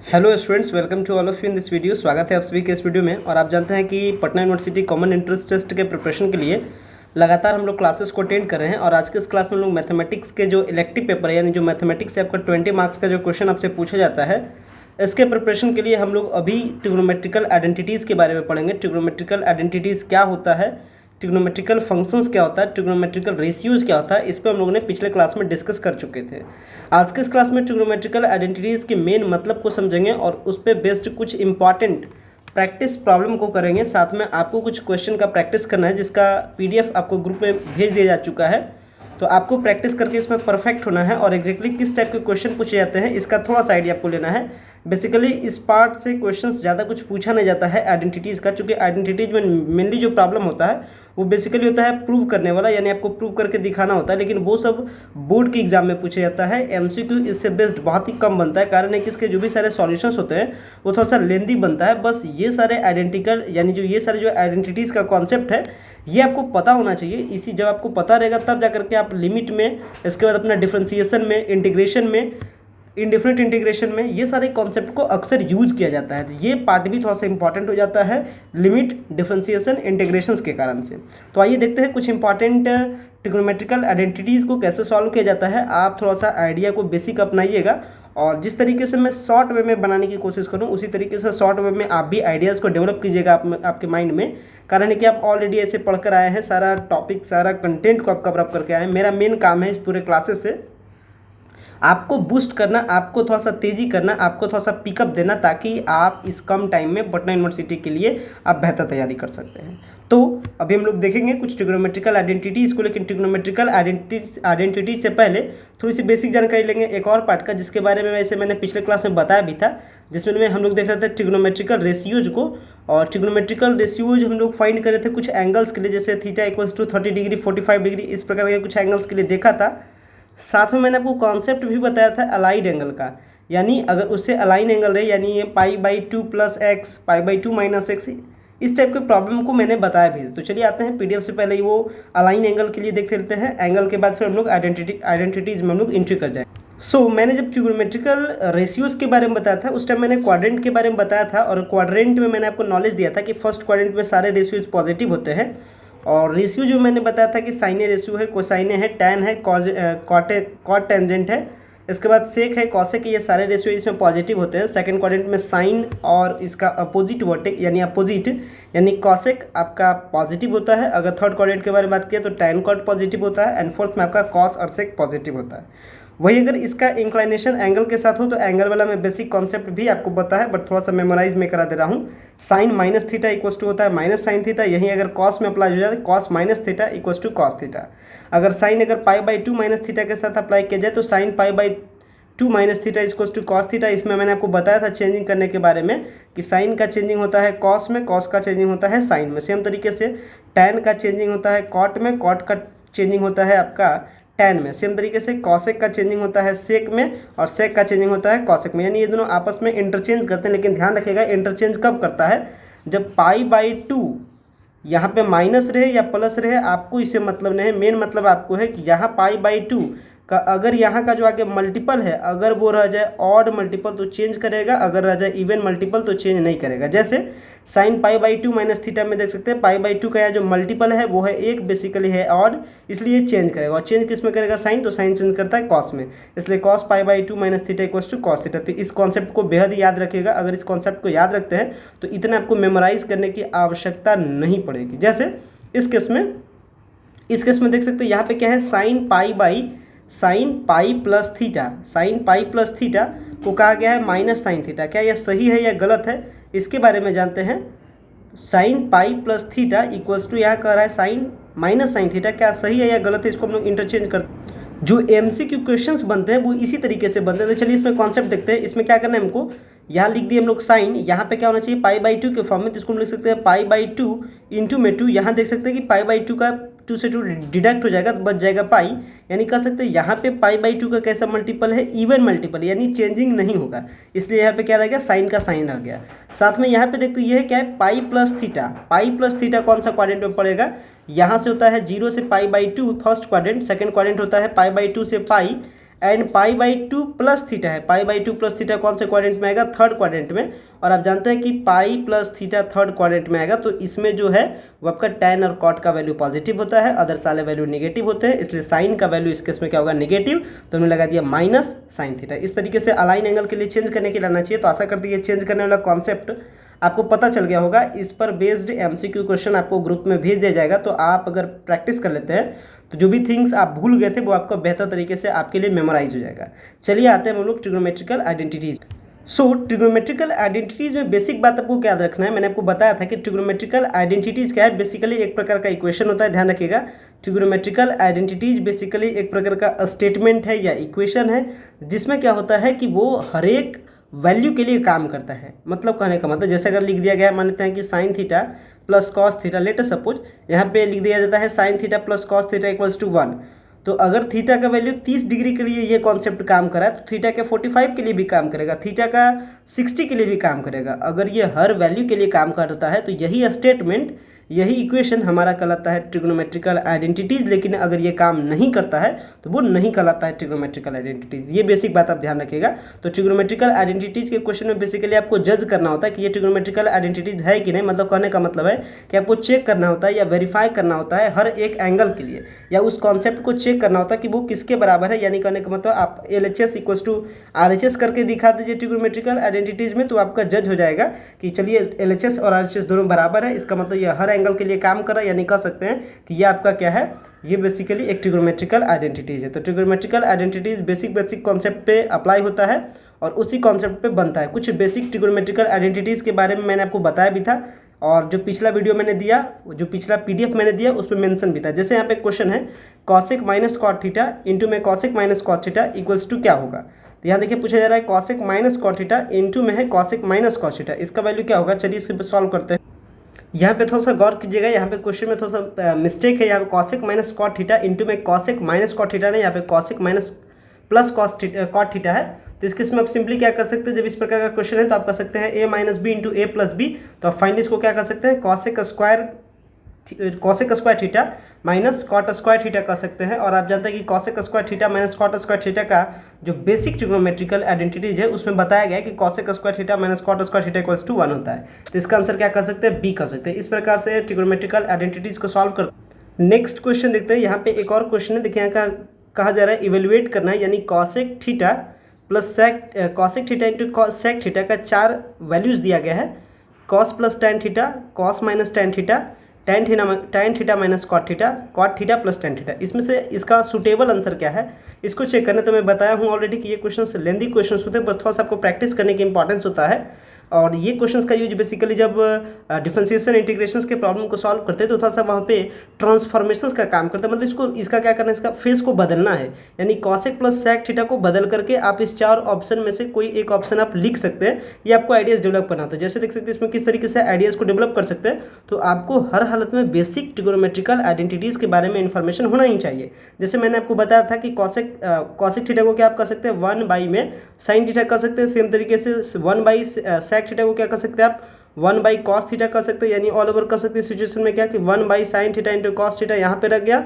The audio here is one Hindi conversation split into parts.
Hello students, welcome to all of you in this video. स्वागत है आप सभी के इस वीडियो में। और आप जानते हैं कि Patna university common entrance test के प्रिपरेशन के लिए लगातार हम लोग क्लासेस को अटेंड कर रहे हैं। और आज के इस क्लास में हम लोग मैथमेटिक्स के जो इलेक्टिव पेपर है, यानी जो मैथमेटिक्स से आपका 20 मार्क्स का जो क्वेश्चन आपसे पूछा जाता है, इसके प्रिपरेशन के लिए हम लोग अभी ट्रिग्नोमेट्रिकल आइडेंटिटीज़ के बारे में पढ़ेंगे। ट्रिग्नोमेट्रिकल आइडेंटिटीज़ क्या होता है, ट्रिग्नोमेट्रिकल फंक्शंस क्या होता है, ट्रिग्नोमेट्रिकल रेशियोज़ क्या होता है, इस पर हम लोगों ने पिछले क्लास में डिस्कस कर चुके थे। आज के इस क्लास में ट्रिग्नोमेट्रिकल आइडेंटिटीज़ के मेन मतलब को समझेंगे और उस पर बेस्ड कुछ इंपॉर्टेंट प्रैक्टिस प्रॉब्लम को करेंगे। साथ में आपको कुछ क्वेश्चन का प्रैक्टिस करना है, जिसका पीडीएफ आपको ग्रुप में भेज दिया जा चुका है। तो आपको प्रैक्टिस करके इसमें परफेक्ट होना है और एग्जैक्टली किस टाइप के क्वेश्चन पूछे जाते हैं इसका थोड़ा सा आइडिया आपको लेना है। बेसिकली इस पार्ट से क्वेश्चंस ज़्यादा कुछ पूछा नहीं जाता है आइडेंटिटीज़ का, क्योंकि आइडेंटिटीज में मेनली जो प्रॉब्लम होता है वो बेसिकली होता है प्रूव करने वाला, यानी आपको प्रूव करके दिखाना होता है। लेकिन वो सब बोर्ड के एग्जाम में पूछा जाता है। एमसीक्यू इससे बेस्ड बहुत ही कम बनता है। कारण है कि इसके जो भी सारे सॉल्यूशंस होते हैं वो थोड़ा सा लेंदी बनता है। बस ये सारे आइडेंटिकल यानी ये सारे जो आइडेंटिटीज़ का कॉन्सेप्ट है ये आपको पता होना चाहिए। इसी जब आपको पता रहेगा तब जा करके आप लिमिट में, इसके बाद अपना डिफ्रेंसिएशन में, इंटीग्रेशन में, इनडिफरेंट इंटीग्रेशन में ये सारे कॉन्सेप्ट को अक्सर यूज किया जाता है। तो ये पार्ट भी थोड़ा सा इंपॉर्टेंट हो जाता है लिमिट, डिफरेंशिएशन, इंटीग्रेशंस के कारण से। तो आइए देखते हैं कुछ इंपॉर्टेंट ट्रिग्नोमेट्रिकल आइडेंटिटीज़ को कैसे सॉल्व किया जाता है। आप थोड़ा सा आइडिया को बेसिक अपनाइएगा और जिस तरीके से मैं शॉर्ट वे में बनाने की कोशिश करूं उसी तरीके से शॉर्ट वे में आप भी आइडियाज़ को डेवलप कीजिएगा आपके माइंड में। कारण है कि आप ऑलरेडी ऐसे पढ़ कर आए हैं, सारा टॉपिक, सारा कंटेंट को आप कवर अप करके आए हैं। मेरा मेन काम है इस पूरे क्लासेस से आपको बूस्ट करना, आपको थोड़ा सा तेज़ी करना, आपको थोड़ा सा पिकअप देना, ताकि आप इस कम टाइम में पटना यूनिवर्सिटी के लिए आप बेहतर तैयारी कर सकते हैं। तो अभी हम लोग देखेंगे कुछ ट्रिग्नोमेट्रिकल आइडेंटिटीज़ को। लेकिन ट्रिग्नोमेट्रिकल आइडेंटिटी से पहले थोड़ी सी बेसिक जानकारी लेंगे एक और पार्ट का, जिसके बारे में वैसे मैंने पिछले क्लास में बताया भी था, जिसमें हम लोग देख रहे थे ट्रिग्नोमेट्रिकल रेशियोज को। और ट्रिग्नोमेट्रिकल रेशियोज हम लोग फाइंड कर रहे थे कुछ एंगल्स के लिए, जैसे theta equals to 30 degree, 45 degree, इस प्रकार के कुछ एंगल्स के लिए देखा था। साथ में मैंने आपको कॉन्सेप्ट भी बताया था अलाइड एंगल का, यानी अगर उससे अलाइन एंगल रहे, यानी ये π/2 + x, π/2 - x, इस टाइप के प्रॉब्लम को मैंने बताया भी। तो चलिए आते हैं पीडीएफ से पहले ही वो अलाइन एंगल के लिए देख लेते हैं। एंगल के बाद फिर हम लोग आइडेंटिटीज़ में हम लोग एंट्री कर जाए। मैंने जब ट्रिग्नोमेट्रिकल रेशियोज़ के बारे में बताया था उस टाइम मैंने क्वाड्रेंट के बारे में बताया था। और क्वाड्रेंट में मैंने आपको नॉलेज दिया था कि फर्स्ट क्वाड्रेंट में सारे रेशियोज पॉजिटिव होते हैं। और रेशियो जो मैंने बताया था कि साइने रेशियो है, कोसाइने है, टैन है, कॉट टेंजेंट है, इसके बाद सेक है, कॉसेक है, ये सारे रेशियो इसमें पॉजिटिव होते हैं। सेकंड क्वाड्रेंट में साइन और इसका अपोजिट वर्टेक्स यानी अपोजिट यानी कॉसेक आपका पॉजिटिव होता है। अगर थर्ड क्वाड्रेंट के बारे में बात करें तो टैन कॉट पॉजिटिव होता है। एंड फोर्थ में आपका कॉस और सेक पॉजिटिव होता है। वही अगर इसका इंक्लाइनेशन एंगल के साथ हो तो एंगल वाला मैं बेसिक कॉन्सेप्ट भी आपको पता है, बट थोड़ा सा मेमोराइज में करा दे रहा हूँ। Sine minus theta equals to होता है माइनस साइन थीटा। यही अगर कॉस में अप्लाई हो जाए cos minus theta equals to cos theta. अगर साइन अगर π/2 - थीटा के साथ अप्लाई किया जाए तो sine π/2 - theta equals to cos theta. इसमें मैंने आपको बताया था चेंजिंग करने के बारे में कि साइन का चेंजिंग होता है कॉस में, कॉस का चेंजिंग होता है साइन में। सेम तरीके से टैन का चेंजिंग होता है कॉट में, कॉट का चेंजिंग होता है आपका टैन में। सेम तरीके से कॉसेक का चेंजिंग होता है सेक में और सेक का चेंजिंग होता है कॉसेक में। यानी ये दोनों आपस में इंटरचेंज करते हैं। लेकिन ध्यान रखिएगा इंटरचेंज कब करता है, जब π/2 यहाँ पे माइनस रहे या प्लस रहे, आपको इससे मतलब नहीं है। मेन मतलब आपको है कि यहाँ π/2 का अगर यहाँ का जो आगे मल्टीपल है अगर वो रह जाए ऑड मल्टीपल तो चेंज करेगा, अगर रह जाए इवन मल्टीपल तो चेंज नहीं करेगा। जैसे साइन π/2 - थीटा में देख सकते हैं π/2 का यहाँ जो मल्टीपल है वो है एक, बेसिकली है ऑड, इसलिए चेंज करेगा। और चेंज किस में करेगा, साइन, तो साइन चेंज करता है कॉस में, इसलिए cos π/2 - theta equals to cos theta. तो इस कॉन्सेप्ट को बेहद याद रखिएगा। अगर इस कॉन्सेप्ट को याद रखते हैं तो इतना आपको मेमोराइज करने की आवश्यकता नहीं पड़ेगी। जैसे इस केस में देख सकते हैं यहाँ पे क्या है, sign pi plus theta, sign pi plus theta को कहा गया है माइनस साइन थीटा। क्या यह सही है या गलत है, इसके बारे में जानते हैं। Sine pi plus theta equals to यहाँ कह रहा है साइन माइनस साइन थीटा, क्या सही है या गलत है, इसको हम लोग इंटरचेंज करते हैं। जो एमसीक्यू क्वेश्चंस बनते हैं वो इसी तरीके से बनते हैं। तो चलिए इसमें कॉन्सेप्ट देखते हैं। इसमें क्या करना है हमको, यहाँ लिख दिए हम लोग साइन, यहाँ पे क्या होना चाहिए π/2 के फॉर्म में, तो इसको हम लिख सकते हैं π/2 इंटू में 2। यहाँ देख सकते हैं कि π/2 का 2 से 2 डिडक्ट हो जाएगा तो बच जाएगा पाई। यानी कह सकते हैं यहाँ पे π/2 का कैसा मल्टीपल है, इवन मल्टीपल, यानी चेंजिंग नहीं होगा, इसलिए यहाँ पे क्या रहेगा, साइन का साइन रह गया। साथ में यहाँ पे देखते हैं ये है क्या है, पाई प्लस थीटा कौन सा क्वाड्रेंट में पड़ेगा, यहाँ से होता है 0 से π/2 फर्स्ट क्वाड्रेंट, सेकंड क्वाड्रेंट होता है π/2 से pi, and pi by two plus theta है। Pi by two plus theta कौन से क्वाड्रेंट में आएगा? थर्ड क्वाड्रेंट में। और आप जानते हैं कि पाई प्लस थीटा थर्ड क्वाड्रेंट में आएगा, तो इसमें जो है वो आपका टैन और कॉट का वैल्यू पॉजिटिव होता है, अदर सारे वैल्यू नेगेटिव होते हैं, इसलिए साइन का वैल्यू इस केस में क्या होगा? नेगेटिव। तो हमने लगा दिया माइनस साइन थीटा। इस तरीके से अलाइन एंगल के लिए चेंज करने के लिए लाना चाहिए। तो आशा करते हैं ये चेंज करने वाला कॉन्सेप्ट आपको पता चल गया होगा। इस पर बेस्ड एमसीक्यू क्वेश्चन आपको ग्रुप में भेज दिया जाएगा, तो आप अगर प्रैक्टिस कर लेते हैं तो जो भी थिंग्स आप भूल गए थे वो आपको बेहतर तरीके से आपके लिए मेमोराइज हो जाएगा। चलिए आते हैं हम लोग ट्रिग्नोमेट्रिकल आइडेंटिटीज। सो ट्रिग्नोमेट्रिकल आइडेंटिटीज में बेसिक बात आपको क्या याद रखना है, मैंने आपको बताया था कि ट्रिग्नोमेट्रिकल आइडेंटिटीज क्या है। बेसिकली एक प्रकार का इक्वेशन होता है, ध्यान रखिएगा। ट्रिग्नोमेट्रिकल आइडेंटिटीज बेसिकली एक प्रकार का स्टेटमेंट है या इक्वेशन है, जिसमें क्या होता है कि वो हर एक वैल्यू के लिए काम करता है। मतलब कहने का मतलब जैसे अगर लिख दिया गया है, मान लेते हैं कि sine theta plus cos theta, let us suppose यहाँ पे लिख दिया जाता है sine theta plus cos theta equals to 1। तो अगर थीटा का वैल्यू 30 डिग्री के लिए ये कॉन्सेप्ट काम करा है, तो थीटा के 45 के लिए भी काम करेगा, थीटा का 60 के लिए भी काम करेगा। अगर ये हर वैल्यू के लिए काम करता है तो यही स्टेटमेंट, यही इक्वेशन हमारा कहलाता है ट्रिग्नोमेट्रिकल आइडेंटिटीज। लेकिन अगर ये काम नहीं करता है तो वो नहीं कहलाता है ट्रिग्नोमेट्रिकल आइडेंटिटीज। ये बेसिक बात आप ध्यान रखिएगा। तो ट्रिग्नोमेट्रिकल आइडेंटिटीज के क्वेश्चन में बेसिकली आपको जज करना होता है कि ये ट्रिग्नोमेट्रिकल आइडेंटिटीज है कि नहीं। मतलब कहने का मतलब है कि आपको चेक करना होता है या वेरीफाई करना होता है हर एक एंगल के लिए, या उस कॉन्सेप्ट को चेक करना होता है कि वो किसके बराबर है। यानी कहने का मतलब आप LHS इक्वल्स टू RHS करके दिखा दीजिए ट्रिग्नोमेट्रिकल आइडेंटिटीज में, तो आपका जज हो जाएगा कि चलिए LHS और RHS दोनों बराबर है, इसका मतलब ये हर एंगल के लिए काम कर रहा है। यानी कह सकते हैं कि ये आपका क्या है, ये बेसिकली एक ट्रिग्नोमेट्रिकल आइडेंटिटीज है। तो ट्रिग्नोमेट्रिकल आइडेंटिटीज बेसिक कॉन्सेप्ट पे अप्लाई होता है और उसी कॉन्सेप्ट पे बनता है। कुछ बेसिक ट्रिग्नोमेट्रिकल आइडेंटिटीज के बारे में मैंने आपको बताया भी था, और जो पिछला वीडियो मैंने दिया, जो पिछला PDF मैंने दिया उसमें मेंशन भी था। जैसे यहाँ पे क्वेश्चन है cosec minus cot theta into में cosec minus cot theta equals to क्या होगा। तो यहाँ देखिए पूछा जा रहा है cosec minus cot theta into में है कॉसेक माइनस कॉट थीटा, इसका वैल्यू क्या होगा। चलिए इसे सॉल्व करते हैं। यहाँ पे थोड़ा सा गौर कीजिएगा, यहाँ पे क्वेश्चन में थोड़ा सा मिस्टेक है। यहाँ पे cosec minus cot theta into में कॉसेक माइनस कॉट थीटा नहीं, यहाँ पे cosec minus plus cot theta है। तो इसके इसमें आप सिंपली क्या कर सकते हैं, जब इस प्रकार का क्वेश्चन है तो आप कर सकते हैं a minus B into A plus B. तो आप फाइनली इसको क्या कर सकते हैं, cosec square theta minus cot square theta कर सकते हैं। और आप जानते हैं कि cosec square theta minus cot square theta का जो बेसिक ट्रिग्नोमेट्रिकल आइडेंटिटीज है उसमें बताया गया है कि cosec square theta minus cot square theta equals to 1 होता है। तो इसका आंसर क्या कर सकते हैं, बी कर सकते हैं। इस प्रकार से ट्रिग्नोमेट्रिकल आइडेंटिटीज को सॉल्व कर। नेक्स्ट क्वेश्चन देखते हैं। यहाँ पे एक और क्वेश्चन है, देखिए यहाँ का कहा जा रहा है इवेल्युएट करना है, यानी cosec theta plus cosec theta into sec theta का 4 वैल्यूज़ दिया गया है। Cos plus tan theta, cos minus tan theta, tan theta minus cot theta plus tan theta. इसमें से इसका सुटेबल आंसर क्या है, इसको चेक करने तो मैं बताया हूँ ऑलरेडी कि ये क्वेश्चन लेंदी क्वेश्चन होते हैं, बस थोड़ा सा आपको प्रैक्टिस करने की इंपॉर्टेंस होता है। और ये क्वेश्चंस का यूज बेसिकली जब डिफरेंशिएशन इंटीग्रेशंस के प्रॉब्लम को सॉल्व करते हैं तो थोड़ा सा वहाँ पे ट्रांसफॉर्मेशंस का काम करते हैं। मतलब इसका क्या करना है, इसका फेस को बदलना है। यानी कॉसेक प्लस सेक थीटा को बदल करके आप इस 4 ऑप्शन में से कोई एक ऑप्शन आप लिख सकते हैं। ये आपको आइडियाज़ डेवलप करना होता है। जैसे देख सकते हैं इसमें किस तरीके से आइडियाज़ को डेवलप कर सकते हैं। तो आपको हर हालत में बेसिक ट्रिग्नोमेट्रिकल आइडेंटिटीज़ के बारे में इंफॉर्मेशन होना ही चाहिए। जैसे मैंने आपको बताया था कि कॉसेक थीटा को क्या आप कर सकते हैं 1 बाई में साइन थीटा कर सकते हैं। सेम तरीके से 1 बाई सेक थीटा को क्या कर सकते हैं आप 1 बाई कॉस थीटा कर सकते हैं। यानी ऑल ओवर कर सकते हैं सिचुएशन में क्या कि 1 by sine theta into cos theta यहाँ पे रह गया,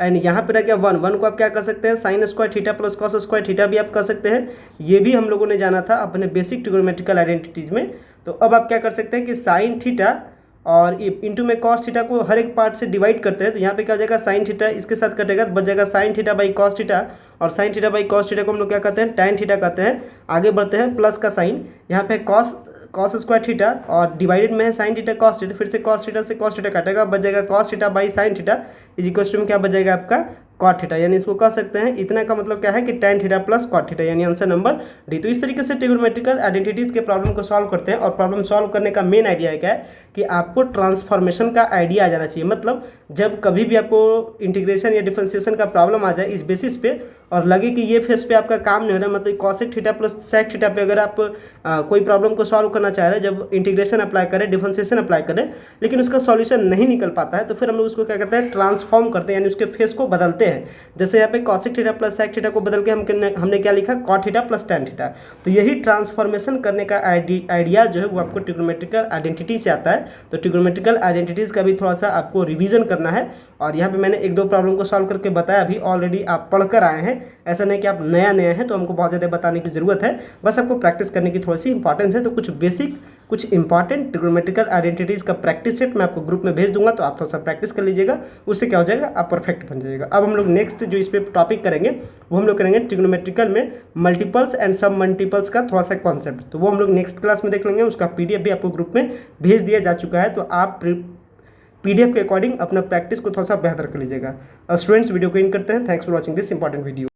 एंड यहाँ पे रह गया 1 को आप क्या कर सकते हैं sine square theta plus cos square theta भी आप कर सकते हैं। ये भी हम लोगों ने जाना था अपने बेसिक ट्रिग्नोमेट्रिकल आइडेंटिटीज में। तो अब आप क्या कर सकते हैं कि साइन थीटा और इंटू में कॉस थीटा को हर एक पार्ट से डिवाइड करते हैं। तो यहाँ पे क्या हो जाएगा साइन थीटा इसके साथ कटेगा तो बच जाएगा sine theta by cos theta, और sine theta by cos theta को हम लोग क्या कहते हैं टैन थीटा कहते हैं। आगे बढ़ते हैं प्लस का साइन, यहाँ पे कॉस स्क्वायर थीटा और डिवाइडेड में है साइन थीटा कॉस थीटा, फिर से कॉस थीटा से कॉस थीटा काटेगा, बच जाएगा cos theta by sine theta is equal to क्या बच जाएगा आपका कॉट थीटा। यानी इसको कह सकते हैं इतना का मतलब क्या है कि tan theta plus cot theta, यानी आंसर नंबर डी। तो इस तरीके से ट्रिग्नोमेट्रिकल आइडेंटिटीज के प्रॉब्लम को सॉल्व करते हैं। और प्रॉब्लम सॉल्व करने का मेन आइडिया क्या है कि आपको ट्रांसफॉर्मेशन का आइडिया आ जाना चाहिए। मतलब जब कभी भी आपको इंटीग्रेशन या डिफरेंशिएशन का प्रॉब्लम आ जाए इस बेसिस पे और लगे कि ये फेस पे आपका काम नहीं हो रहा है, मतलब cosec theta plus sec theta पे अगर आप कोई प्रॉब्लम को सॉल्व करना चाह रहे हैं, जब इंटीग्रेशन अप्लाई करें डिफरेंशिएशन अप्लाई करें लेकिन उसका सॉल्यूशन नहीं निकल पाता है, तो फिर हम लोग उसको क्या कहते हैं ट्रांसफॉर्म करते हैं, यानी उसके फेस को बदलते हैं। जैसे यहाँ पे cosec theta plus sec theta को बदल के हमने क्या लिखा cot theta plus tan theta. तो यही ट्रांसफॉर्मेशन करने का आइडिया जो है वो आपको ट्रिग्नोमेट्रिकल आइडेंटिटी से आता है। तो ट्रिग्नोमेट्रिकल आइडेंटिटीज़ का भी थोड़ा सा आपको रिवीजन करना है और यहाँ पे मैंने एक दो प्रॉब्लम को सॉल्व करके बताया भी, ऑलरेडी आप पढ़कर आए हैं, ऐसा नहीं कि आप नया हैं तो हमको बहुत ज़्यादा बताने की ज़रूरत है, बस आपको प्रैक्टिस करने की थोड़ी सी इंपॉर्टेंस है। तो कुछ बेसिक कुछ इंपॉर्टेंट ट्रिग्नोमेट्रिकल आइडेंटिटीज़ का प्रैक्टिस सेट मैं आपको ग्रुप में भेज दूंगा, तो आप थोड़ा सा प्रैक्टिस कर लीजिएगा, उससे क्या हो जाएगा, आप परफेक्ट बन जाइएगा। अब हम लोग नेक्स्ट जो इस पर टॉपिक करेंगे वो हम लोग करेंगे ट्रिग्नोमेट्रिकल में मल्टीपल्स एंड सब मल्टीपल्स का थोड़ा सा कॉन्सेप्ट, तो वो हम लोग नेक्स्ट क्लास में देख लेंगे। उसका PDF भी आपको ग्रुप में भेज दिया जा चुका है, तो आप PDF के अकॉर्डिंग अपना प्रैक्टिस को थोड़ा सा बेहतर कर लीजिएगा। स्टूडेंट्स, वीडियो को इन करते हैं। Thanks for watching this important video.